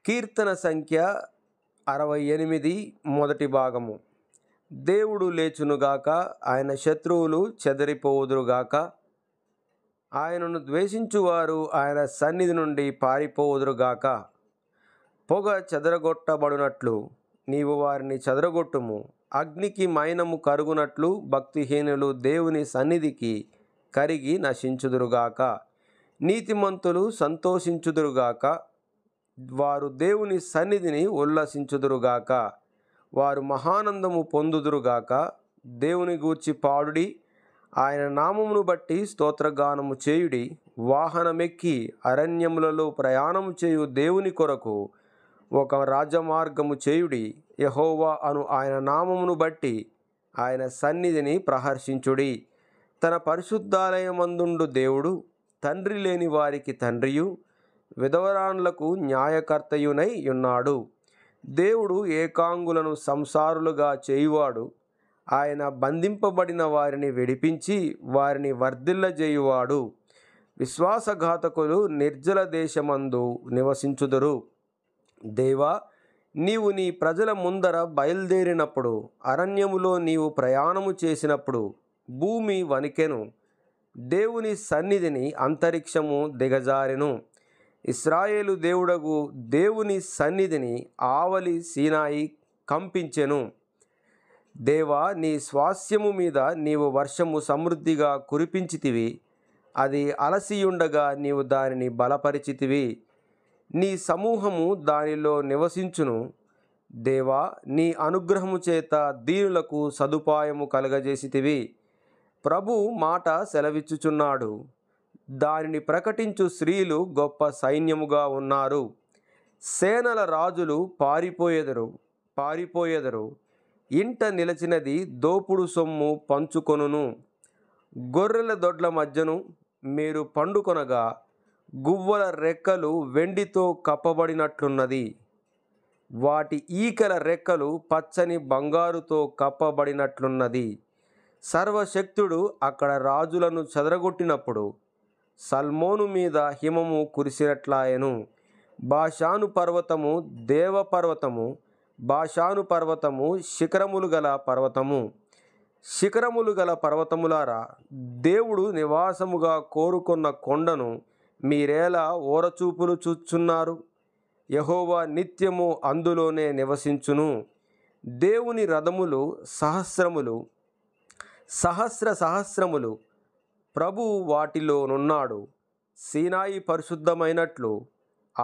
కీర్తన సంఖ్య 68 మొదటి భాగము. దేవుడు లేచునుగాక, ఆయన శత్రువులు చెదరిపోవుదురుగాక. ఆయనను ద్వేషించువారు ఆయన సన్నిధి నుండి పారిపోవుదురుగాక. పొగ చెదరగొట్టబడినట్లు నీవు వారిని చెదరగొట్టుము. అగ్నికి మైనము కరుగునట్లు భక్తిహీనులు దేవుని సన్నిధికి కరిగి నశించుదురుగాక. నీతిమంతులు సంతోషించుదురుగాక, వారు దేవుని సన్నిధిని ఉల్లసించుదురుగాక. వారు మహానందము పొందుదురుగాక. దేవుని గూర్చి పాడుడి, ఆయన నామమును బట్టి స్తోత్రగానము చేయుడి. వాహనమెక్కి అరణ్యములలో ప్రయాణము చేయు దేవుని కొరకు ఒక రాజమార్గము చేయుడి. యెహోవా అను ఆయన నామమును బట్టి ఆయన సన్నిధిని ప్రహర్షించుడి. తన పరిశుద్ధాలయమందుండు దేవుడు తండ్రి లేని వారికి తండ్రియు విధవరాండ్లకు న్యాయకర్తయునై ఉన్నాడు. దేవుడు ఏకాంగులను సంసారులుగా చేయువాడు. ఆయన బంధింపబడిన వారిని విడిపించి వారిని వర్ధిల్లజేయువాడు. విశ్వాసఘాతకులు నిర్జల దేశమందు నివసించుదురు. దేవా, నీవు నీ ప్రజల ముందర బయలుదేరినప్పుడు, అరణ్యములో నీవు ప్రయాణము చేసినప్పుడు భూమి వణికెను. దేవుని సన్నిధిని అంతరిక్షము దిగజారెను. ఇశ్రాయేలు దేవుడగు దేవుని సన్నిధిని ఆవలి సీనాయి కంపించెను. దేవా, నీ స్వాస్యము మీద నీవు వర్షము సమృద్ధిగా కురిపించితివి. అది అలసియుండగా నీవు దానిని బలపరిచితివి. నీ సమూహము దానిలో నివసించును. దేవా, నీ అనుగ్రహము చేత దీనులకు సదుపాయము కలగజేసితివి. ప్రభు మాట సెలవిచ్చుచున్నాడు, దానిని ప్రకటించు స్త్రీలు గొప్ప సైన్యముగా ఉన్నారు. సేనల రాజులు పారిపోయెదరు. ఇంట నిలచినది దోపుడు సొమ్ము పంచుకొనును. గొర్రెల దొడ్ల మధ్యను మీరు పండుకొనగా గువ్వల రెక్కలు వెండితో కప్పబడినట్లున్నది. వాటి ఈకల రెక్కలు పచ్చని బంగారుతో కప్పబడినట్లున్నది. సర్వశక్తుడు అక్కడ రాజులను చెదరగొట్టినప్పుడు సల్మోను మీద హిమము కురిసినట్లాయెను. బాషాను పర్వతము దేవపర్వతము, బాషాను పర్వతము శిఖరములు గల పర్వతములారా, దేవుడు నివాసముగా కోరుకున్న కొండను మీరేలా ఓరచూపులు చూచున్నారు? యెహోవా నిత్యము అందులోనే నివసించును. దేవుని రథములు సహస్రములు ప్రభువు వాటిలోనున్నాడు. సీనాయి పరిశుద్ధమైనట్లు